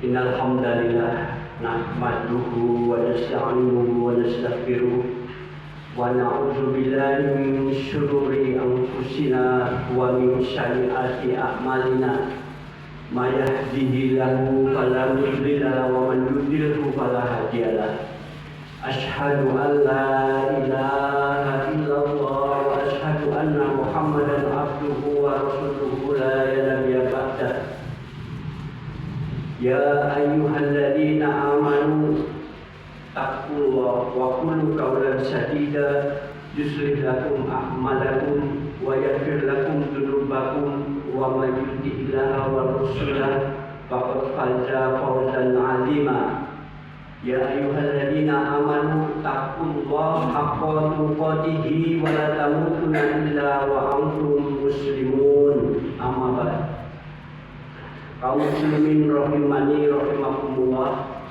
Innal hamdalillah nahmaduhu wa nasta'inuhu wa nastaghfiruh wa na'udzu billahi min syururi anfusina wa min sayyiati a'malina. May yahdihillahu fala mudilla lahu wa man yudlilhu fala hadiya lahu. Asyhadu an la ilaha illallah wa asyhadu anna Muhammadan abduhu wa rasuluhu la nabiyya ba'dah. Ya ayyuhalladzina amanu taqullaha wa qulu qawlan sadida yuslih lakum a'malakum wa yaghfir lakum dzunubakum wa may yuti'illaha wa rasulahu faqad faza fawzan 'azima. Ya ayyuhalladzina amanu taqullaha haqqa tuqatih wa la tamutunna illa wa antum muslimun. Amma ba'd. Kaum muslimin rahimani rahimakumullah,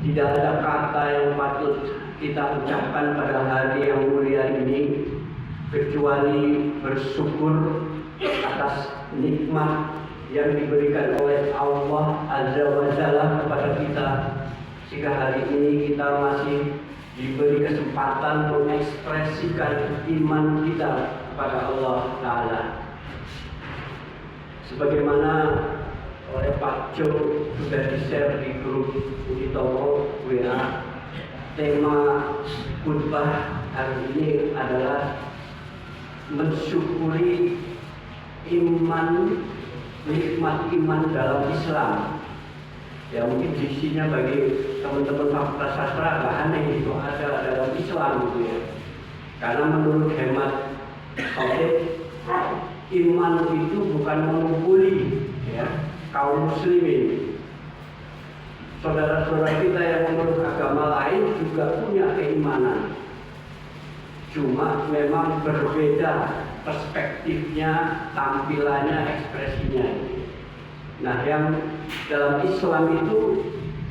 tidak ada kata yang patut kita ucapkan pada hari yang mulia ini kecuali bersyukur atas nikmat yang diberikan oleh Allah Azza wa Jalla kepada kita, sehingga hari ini kita masih diberi kesempatan mengekspresikan iman kita kepada Allah Ta'ala. Sebagaimana oleh Pak Jo sudah di-share di grup Uditomo WA, tema khutbah hari ini adalah mensyukuri iman, nikmat iman dalam Islam. Ya mungkin isinya bagi teman-teman fakultas sastra agak aneh, itu ada dalam Islam gitu ya. Karena menurut hemat Taufik, iman itu bukan mengumpuli ya kaum muslimin. Saudara-saudara kita yang menurut agama lain juga punya keimanan, cuma memang berbeda perspektifnya, tampilannya, ekspresinya. Nah, yang dalam Islam itu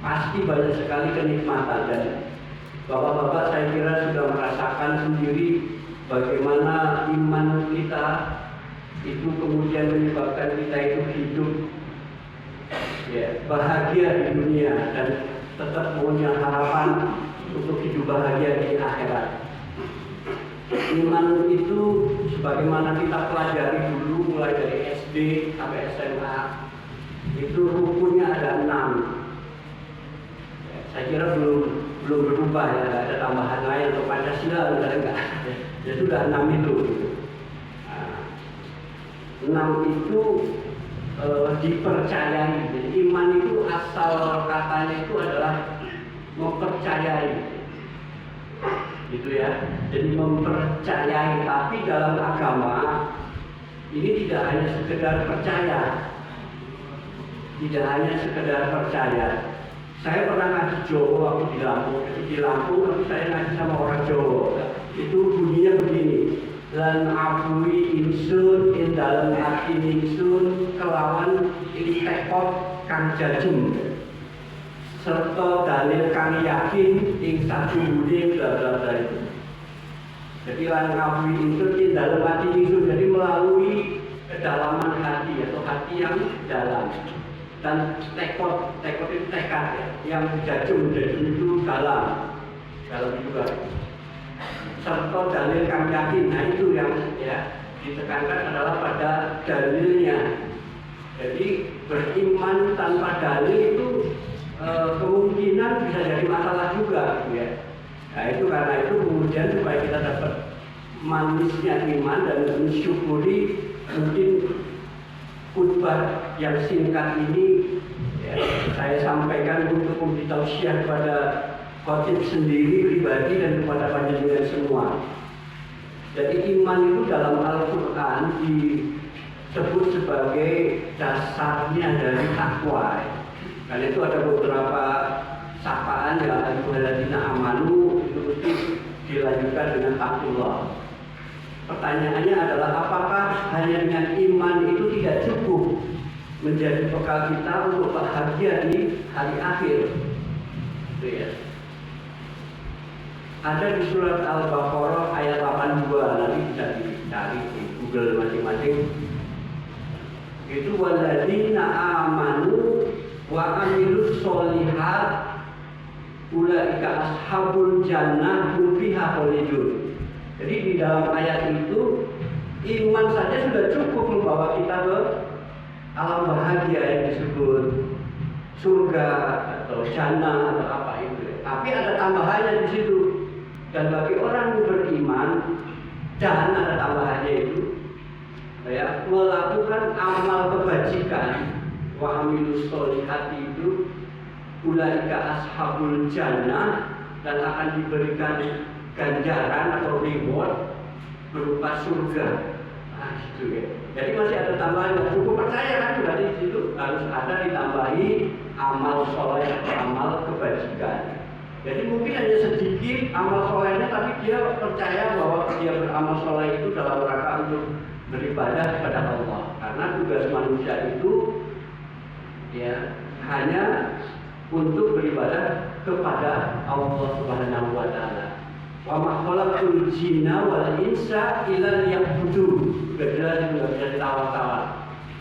pasti banyak sekali kenikmatan, dan bapak-bapak saya kira sudah merasakan sendiri bagaimana iman kita itu kemudian menyebabkan kita itu hidup ya, bahagia di dunia dan tetap punya harapan untuk hidup bahagia di akhirat. Iman itu sebagaimana kita pelajari dulu mulai dari SD sampai SMA, itu rukunnya ada 6. Ya, saya kira belum berubah ya, ada tambahan lain atau Pancasila enggak. Ya sudah 6 itu. 6 itu dipercayai. Jadi iman itu asal katanya itu adalah mempercayai, gitu ya. Jadi mempercayai, tapi dalam agama ini tidak hanya sekedar percaya, tidak hanya sekedar percaya. Saya pernah ngaji Jawa waktu di Lampung, tapi saya ngaji sama orang Jawa. Itu bunyinya begini: lan afwi insun ing dalem ati insun kelawan ing tekod kang jajeng serta dalil kang yakin ing satungguling bla bla bla itu. Jadi lan afwi insun ing dalem ati insun, jadi melalui kedalaman hati atau hati yang dalam, dan tekod itu tekad ya, yang jajeng itu dalam juga, serta dalil kami yakin. Nah itu yang ya ditekankan adalah pada dalilnya. Jadi beriman tanpa dalil itu kemungkinan bisa jadi masalah juga ya. Nah itu karena itu kemudian supaya kita dapat manisnya iman dan mensyukuri, mungkin khutbah yang singkat ini ya, saya sampaikan untuk memberitahusiah kepada khotib sendiri pribadi dan kepada panjenengan semua. Jadi iman itu dalam Al-Quran disebut sebagai dasarnya dari takwa. Karena itu ada beberapa sapaan ya, ayyuhalladzina amanu itu mesti dilanjutkan dengan taqwa. Pertanyaannya adalah apakah hanya dengan iman itu tidak cukup menjadi bekal kita untuk bahagia di hari akhir? Itu ya. Ada di surat Al-Baqarah ayat 82, nanti bisa dicari di Google masing-masing. Itu walladzina amanu wa amilus sholihat ulaika ashabul jannah hum fiha khalidun. Jadi di dalam ayat itu iman saja sudah cukup membawa kita ke alam bahagia yang disebut surga atau jannah atau apa itu. Tapi ada tambahannya di situ. Dan bagi orang yang beriman, dan ada tambahannya itu, ya, melakukan amal kebajikan, wa amilus sholihati itu, ulaika ashabul jannah, dan akan diberikan ganjaran atau reward berupa surga. Nah, gitu ya. Jadi masih ada tambahan. Cukup percaya kan berarti di situ harus ada ditambahi amal soleh atau amal kebajikan. Jadi mungkin hanya sedikit amal solehnya, tapi dia percaya bahwa dia beramal soleh itu dalam rangka untuk beribadah kepada Allah. Karena tugas manusia itu ya hanya untuk beribadah kepada Allah Subhanahu wa taala. Wa ma khalaqtul jinna wal insa illa liya'budun. Sudah jelas itu, tidak bisa ditawar-tawar.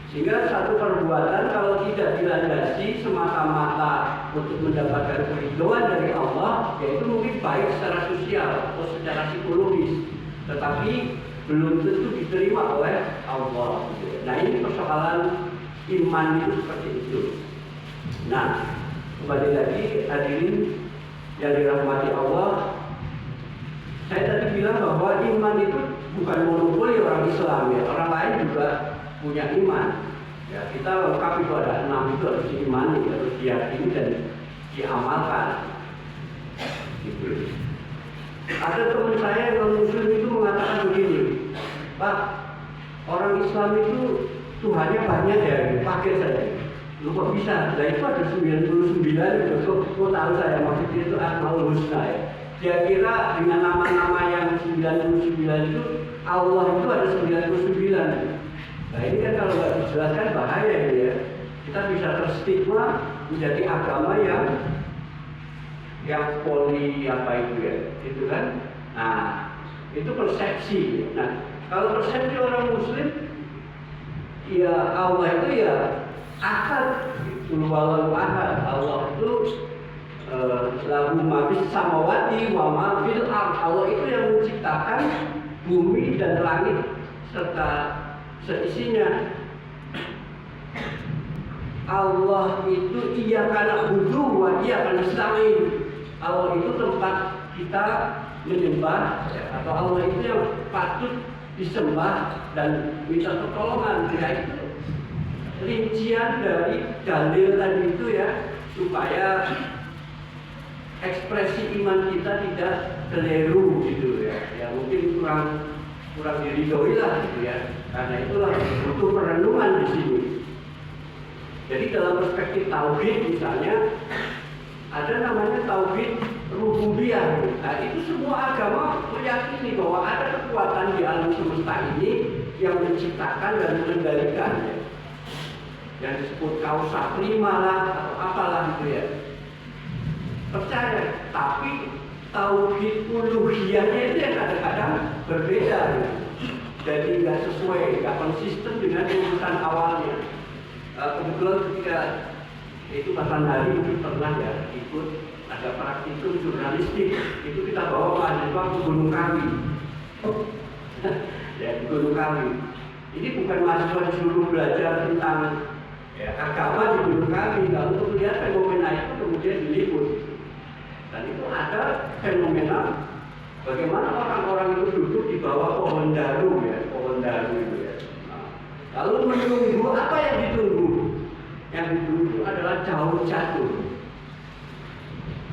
Sehingga satu perbuatan kalau tidak dilandasi semata-mata untuk mendapatkan keridhaan dari Allah, yaitu mungkin baik secara sosial atau secara psikologis, tetapi belum tentu diterima oleh Allah. Nah, ini persoalan iman itu seperti itu. Nah, kembali lagi hadirin yang dirahmati Allah, saya tadi bilang bahwa iman itu bukan monopoli orang Islam ya, orang lain juga punya iman. Ya, kita lengkap itu ada 6 itu harus diimani, harus diyakini dan diamalkan. Gitu. Ada teman saya yang muslim itu mengatakan begini, Pak, orang Islam itu Tuhannya banyak ya, pakai saya. Lu kok bisa? Nah itu ada 99 itu, kok tahu saya maksudnya itu Asmaul Husna ya. Dia kira dengan nama-nama yang 99 itu Allah itu ada 99. Nah ini kan kalau nggak dijelaskan bahaya ini ya. Kita bisa terstigma menjadi agama yang poli apa itu ya, itu kan. Nah itu persepsi. Nah kalau persepsi orang Muslim, ya Allah itu ya akad, walau akad. Allah itu lahu ma fis samawati wa ma fil ardh. Allah itu yang menciptakan bumi dan langit serta seisinya. Allah itu iya karena budu wa iya karena stain. Allah itu tempat kita menyembah ya, atau Allah itu yang patut disembah dan minta pertolongan. Ya itu rincian dari dalil tadi itu ya, supaya ekspresi iman kita tidak keliru gitu ya. Ya mungkin kurang diridhoi lah gitu ya. Karena itulah butuh perenungan di sini. Jadi dalam perspektif tauhid misalnya ada namanya tauhid rububiyah. Nah itu semua agama meyakini bahwa ada kekuatan di alam semesta ini yang menciptakan dan mengendalikan ya. Yang disebut kausa prima lah atau apalah gitu ya. Percaya, tapi tauhid uluhiyahnya itu yang kadang-kadang berbeda ya. Jadi nggak sesuai, nggak konsisten dengan urusan awalnya. Kebetulan ketika itu Pak Sandari mungkin pernah ya ikut ada praktikum jurnalistik, itu kita bawa mahasiswa ke Gunung Kawi. Ya di Gunung Kawi. Ini bukan mahasiswa disuruh belajar tentang ya, agama di Gunung Kawi, kalau untuk melihat fenomena itu kemudian diliput. Dan itu ada fenomena bagaimana orang-orang itu duduk di bawah pohon daru ya, pohon daru itu ya. Nah, lalu menunggu apa yang ditunggu? Yang ditunggu adalah daun jatuh.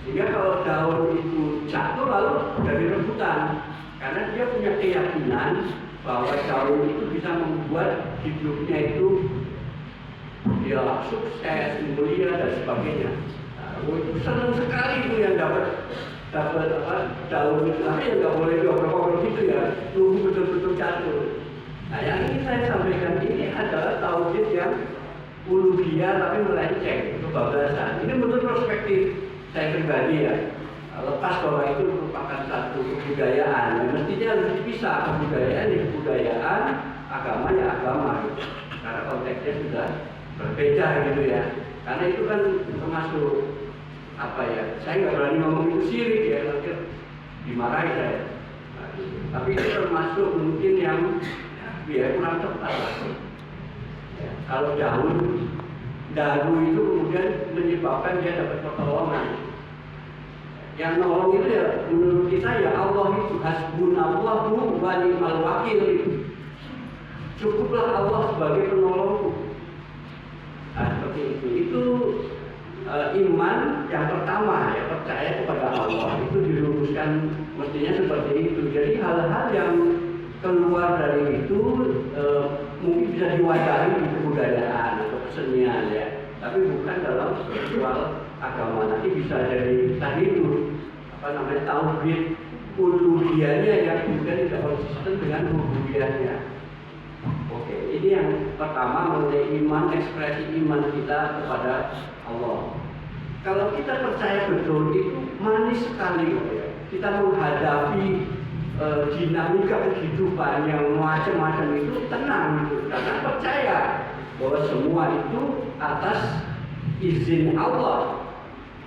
Sehingga kalau daun itu jatuh lalu dari rebutan, karena dia punya keyakinan bahwa daun itu bisa membuat hidupnya itu dia sukses, mulia dan sebagainya. Itu senang sekali itu yang dapat apa daun itu, tapi yang nggak boleh diobrol gitu ya, tunggu betul-betul jatuh. Nah yang ingin saya sampaikan ini adalah tauhid yang uluhiyah tapi melenceng, kebablasan. Ini menurut perspektif saya pribadi ya. Lepas bahwa itu merupakan satu kebudayaan, mestinya harus dipisah kebudayaan ya kebudayaan, agama ya agama. karena konteksnya sudah berbeda gitu ya. Karena itu kan termasuk apa ya? Saya nggak berani ngomong itu syirik ya, nanti dimarahi saya. Nah, tapi itu termasuk mungkin yang ya kurang tepat lah. Ya, kalau daru itu kemudian menyebabkan dia dapat pertolongan. Yang nolong itu ya menurut kita ya Allah itu hasbunallahu wa ni'mal wakil itu. Cukuplah Allah sebagai penolongku. Nah, seperti itu. Itu iman yang pertama ya, percaya kepada Allah itu diluruskan mestinya seperti itu. Jadi hal-hal yang keluar dari itu mungkin bisa diwadahi di kebudayaan atau kesenian ya, tapi bukan dalam spiritual agama. Nanti bisa dari tadi itu apa namanya tauhid uluhiyahnya yang kemudian tidak konsisten dengan rububiyahnya. Oke, ini yang pertama mengenai iman, ekspresi iman kita kepada Allah. Kalau kita percaya betul itu manis sekali ya. Kita menghadapi dinamika kehidupan yang macam-macam itu tenang gitu, karena percaya bahwa semua itu atas izin Allah.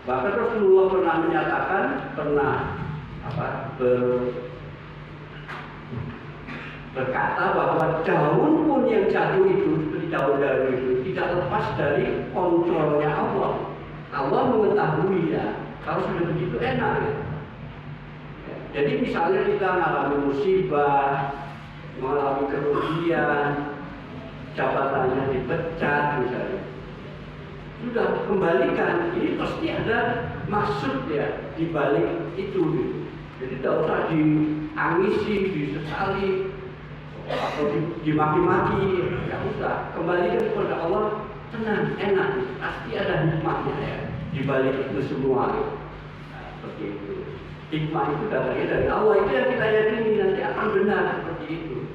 Bahkan Rasulullah pernah menyatakan, berkata bahwa daun pun yang jatuh itu, seperti daun daru itu, tidak lepas dari kontrolnya Allah. Allah mengetahui ya, kalau sudah begitu enak ya. Jadi misalnya kita mengalami musibah, mengalami kerugian, jabatannya dipecat misalnya, sudah kembalikan, ini pasti ada maksud ya di balik itu gitu. Jadi tidak usah diangisi, disesali atau dimaki-maki, tidak usah. Kembalikan kepada Allah, tenang, enak, pasti ada hikmahnya ya di balik itu semua. Nah, seperti itu. Hikmah itu datangnya dari Allah, itu yang kita yakini nanti akan benar seperti itu.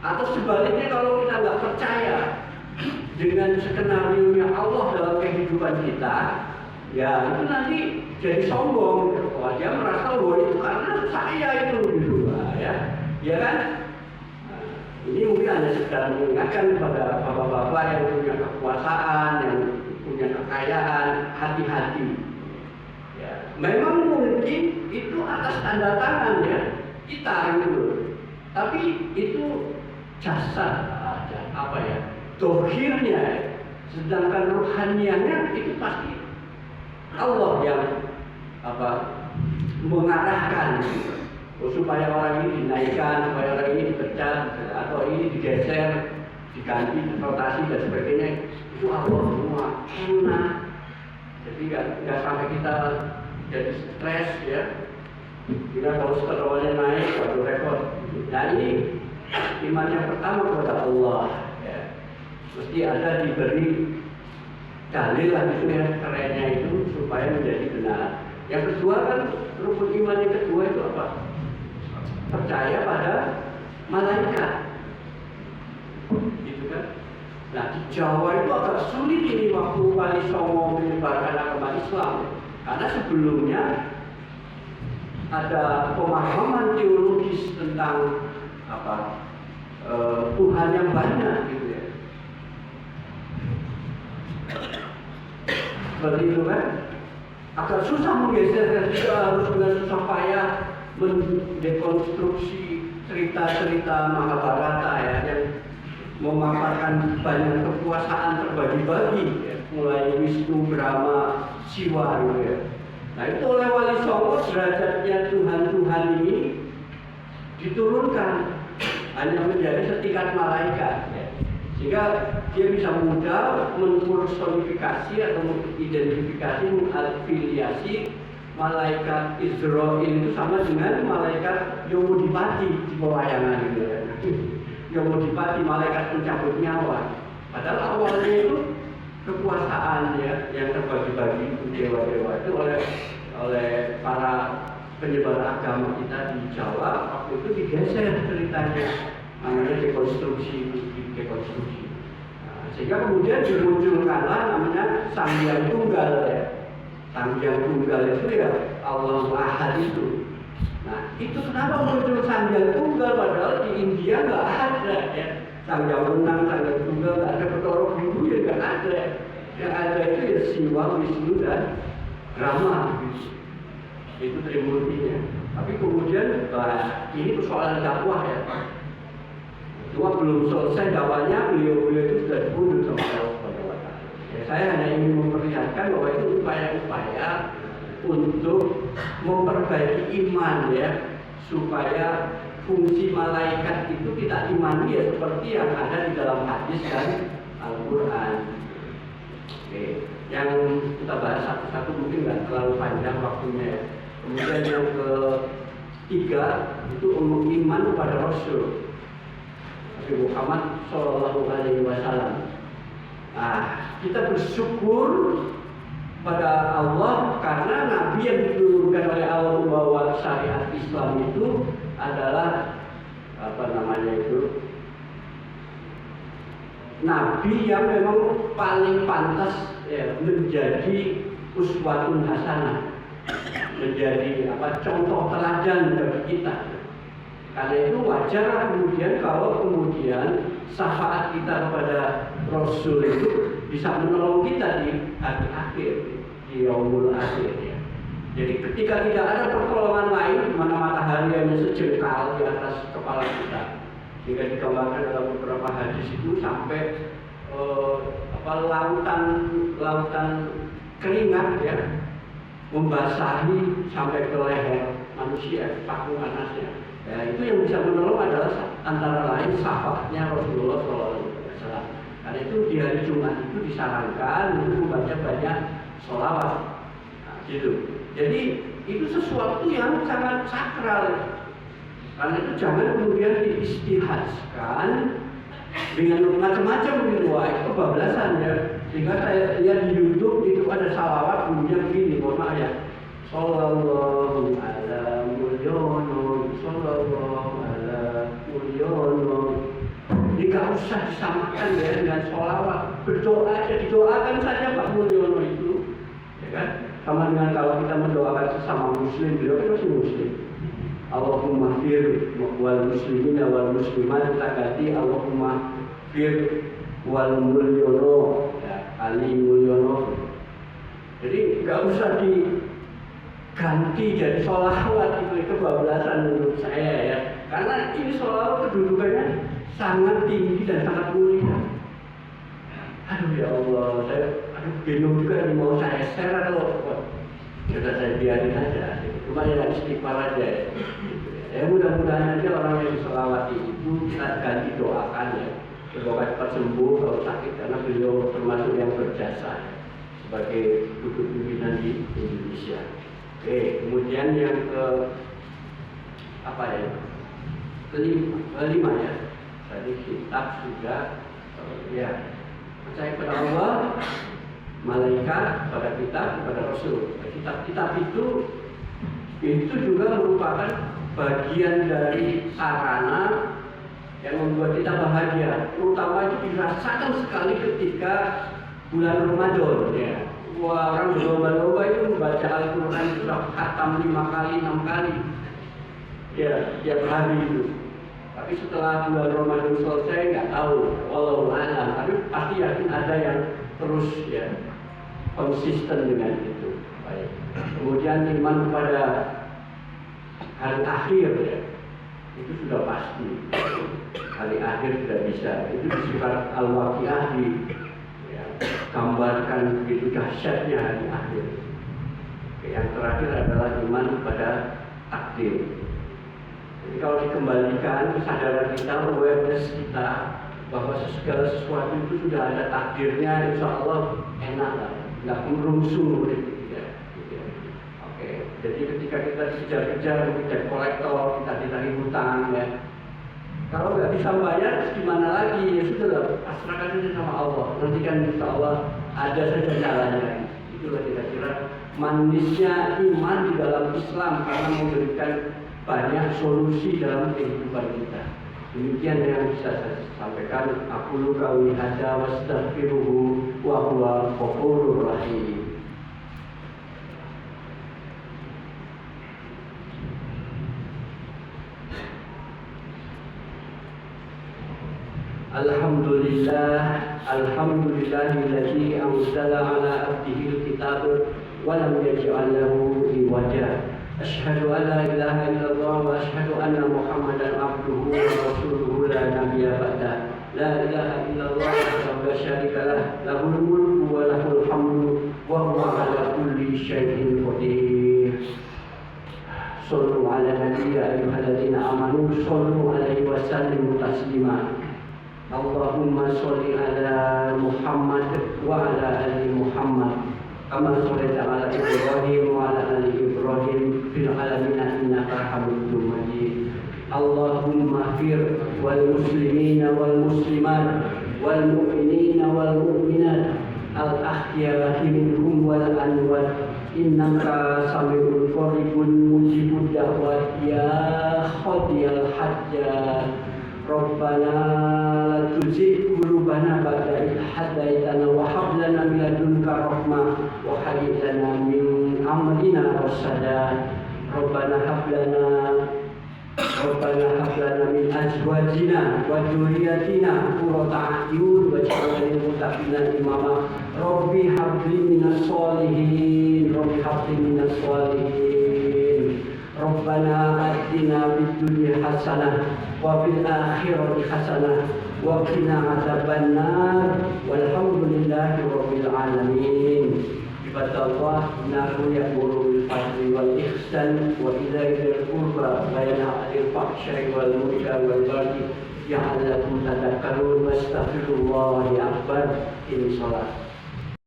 Atau sebaliknya kalau kita nggak percaya dengan skenario-nya Allah dalam kehidupan kita, ya itu nanti jadi sombong. Wah, dia merasa bahwa itu karena saya itu gitu, ya kan? Nah, ini mungkin hanya sekedar mengingatkan kepada bapak-bapak yang punya kekuasaan, yang punya kekayaan, hati-hati. Memang mungkin itu atas tanda tangan ya kita gitu, tapi itu jasad apa ya, dohirnya, sedangkan rohaniannya itu pasti Allah yang mengarahkan gitu. Supaya orang ini dinaikkan, supaya orang ini dipecat atau ini digeser, diganti, rotasi dan sebagainya, itu Allah semua enak. Jadi nggak sampai kita jadi stres ya. Kita kalau steroidnya naik, waduh repot. Nah ini iman yang pertama kepada Allah ya. Mesti ada diberi dalil lah itu ya, kerennya itu supaya menjadi benar. Yang kedua kan rukun iman yang kedua itu apa? Percaya pada malaikat. Gitu kan? Nah di Jawa itu agak sulit ini waktu Wali Songo menyebarkan agama Islam. Karena sebelumnya ada pemahaman teologis tentang Tuhan yang banyak gitu ya. Seperti itu kan, agak susah menggeser, kita harus dengan susah payah mendekonstruksi cerita-cerita Mahabharata ya, yang memaparkan banyak kekuasaan terbagi-bagi ya, mulai Wisnu, Brahma, Siwa gitu ya. Nah itu oleh Wali Songo derajatnya Tuhan-Tuhan ini diturunkan hanya menjadi setingkat malaikat ya. Sehingga dia bisa mudah mempersonifikasi atau mengidentifikasi, mengafiliasi malaikat Israel itu sama dengan malaikat Yomodipati di pewayangan gitu ya. Yomodipati, malaikat pencabut nyawa. Padahal awalnya itu kekuasaan ya yang terbagi-bagi dewa-dewa itu oleh para penyebar agama kita di Jawa waktu itu digeser ceritanya, namanya dekonstruksi. Nah, sehingga kemudian dimunculkanlah namanya Sang Hyang Tunggal ya. Sang Hyang Tunggal itu ya Allah Ahad itu. Nah itu kenapa muncul Sang Hyang Tunggal padahal di India nggak ada ya. sang yang menang, sang yang tunggal, nggak ada Bathara Guru ya nggak ada. Yang ada itu ya Siwa, Wisnu dan Rama. Itu Trimurtinya. Tapi kemudian ini persoalan dakwah ya. Cuma belum selesai dakwahnya, beliau itu sudah dibunuh sama Allah Subhanahu wa Ta'ala. Ya, saya hanya ingin memperlihatkan bahwa itu upaya-upaya untuk memperbaiki iman ya, supaya fungsi malaikat itu kita imani ya seperti yang ada di dalam hadis dan Al-Quran. Oke, yang kita bahas satu-satu mungkin nggak terlalu panjang waktunya. Kemudian yang ketiga itu iman kepada Rasul Nabi Muhammad Shallallahu Alaihi Wasallam. Kita bersyukur pada Allah karena Nabi yang diturunkan oleh Allah membawa syariat Islam itu adalah Nabi yang memang paling pantas ya, menjadi uswatun hasanah, menjadi contoh teladan bagi kita. Karena itu wajar kemudian kalau syafaat kita kepada Rasul itu bisa menolong kita di hari akhir, di yaumul akhir ya. Jadi ketika tidak ada pertolongan lain, mana matahari hanya sejengkal di atas kepala kita. Jika digambarkan dalam beberapa hadis itu sampai lautan keringat ya membasahi sampai ke leher manusia, saking panasnya. Ya, itu yang bisa menolong adalah antara lain syafaatnya Rasulullah SAW. Karena itu di hari Jumat itu disarankan untuk membaca banyak sholawat. Gitu. Jadi itu sesuatu yang sangat sakral. Karena itu jangan kemudian diistihadkan dengan macam-macam gitu. Wah, itu kebablasan ya. Sehingga saya lihat di YouTube itu ada salawat bunyinya begini, mohon maaf ya. Sallallahu ala mulyono, sallallahu ala mulyono. Jadi gak usah disamakan ya dengan sholawat. Berdoa aja, didoakan saja Pak Mulyono itu, ya kan? Sama dengan kalau kita mendoakan sesama Muslim, beliau kan masih Muslim. Allahumma fir wal muslimin wal muslimat, kita ganti Allahumma fir wal mulyono, ya, Ali Mulyono. Jadi nggak usah diganti jadi sholawat, itu kebablasan menurut saya ya. Karena ini sholawat kedudukannya sangat tinggi dan sangat mulia. Aduh ya Allah, saya bingung juga nih, mau saya share atau sudah saya biarin aja. Cuma ya istighfar aja ya. Ya mudah-mudahan aja orang yang sholawat itu kita ganti doakan ya. Semoga cepat sembuh kalau sakit, karena beliau termasuk yang berjasa sebagai duduk pimpinan di Indonesia. Oke, kemudian yang kelima ya. Tadi kitab sudah ya, percaya pada Allah, malaikat, pada kitab, pada Rasul. Kitab-kitab itu juga merupakan bagian dari sarana yang membuat kita bahagia. Terutama itu dirasakan sekali ketika bulan Ramadan ya. Wah, orang berlomba-lomba itu membaca Al-Quran sudah khatam 5 kali, 6 kali ya, tiap hari itu. Tapi setelah bulan Ramadan selesai nggak tahu, wallahu a'lam. Tapi pasti yakin ada yang terus ya konsisten dengan itu. Baik. Kemudian iman kepada hari akhir ya, itu sudah pasti. Hari akhir sudah bisa. Itu di surat Al-Waqiah gambarkan begitu dahsyatnya hari akhir. Yang terakhir adalah iman kepada takdir. Jadi kalau dikembalikan kesadaran kita, awareness kita bahwa segala sesuatu itu sudah ada takdirnya, insya Allah enak lah, nggak merungsung kita. Oke, jadi ketika kita dikejar-kejar, kita kolektor, kita ditarik hutang ya. Kalau nggak bisa bayar, gimana lagi? Ya sudah lah, pasrahkan saja sama Allah. Nanti kan insya Allah ada saja jalannya. Itulah kira-kira manisnya iman di dalam Islam, karena memberikan banyak solusi dalam kehidupan kita. Demikian yang bisa saya sampaikan. Aqulu qauli hadza wastaghfiruhu wa huwa ghafurur rahim. Alhamdulillahilladzi anzala ala abdihil kitab wa lam yaj'al lahu iwaja. Asyhadu an la ilaha illallah wa asyhadu anna Muhammadan abduhu wa rasuluhu la nabiyya ba'da. La ilaha illallah wa la syarika lah, lahul mulku wa lahul hamdu wa huwa ala kulli syai'in qadir. Shallu ala nabi ya ayyuhalladzina amanu shallu alaihi wa sallimu taslima. Allahumma sholli ala Muhammad wa ala ali Muhammad kama shallaita ala Ibrahim wa ala ali Ibrahim fil alamin innaka Hamidum Majid. Allahumma fir wal muslimina wal muslimat wal mu'minina wal mu'minat al ahya'i minhum wal amwat innaka sami'un qaribun mujibud da'wat ya qadiyal hajjat. Rabbana la tuzigh qulubana ba'da idh hadaitana wa hab lana min ladunka rahmah wa hayyi lana min amrina rashada. Rabbana hab lana min azwajina wa dhurriyyatina qurrata a'yun waj'alna lil muttaqina imama. Rabbi hab li minas sholihin. Rabbana atina fid dunya hasanah wa fil akhirati hasanah wa qina adzabannar. Walhamdulillahi rabbil alamin. Ibadallah, innahu ya'muru bil adli wal ihsan wa ita'i dzil qurba wa yanha 'anil fahsya'i wal munkari wal baghi ya'lakum tadhakkarun. Wastaghfirullahal akbar. Ini salat.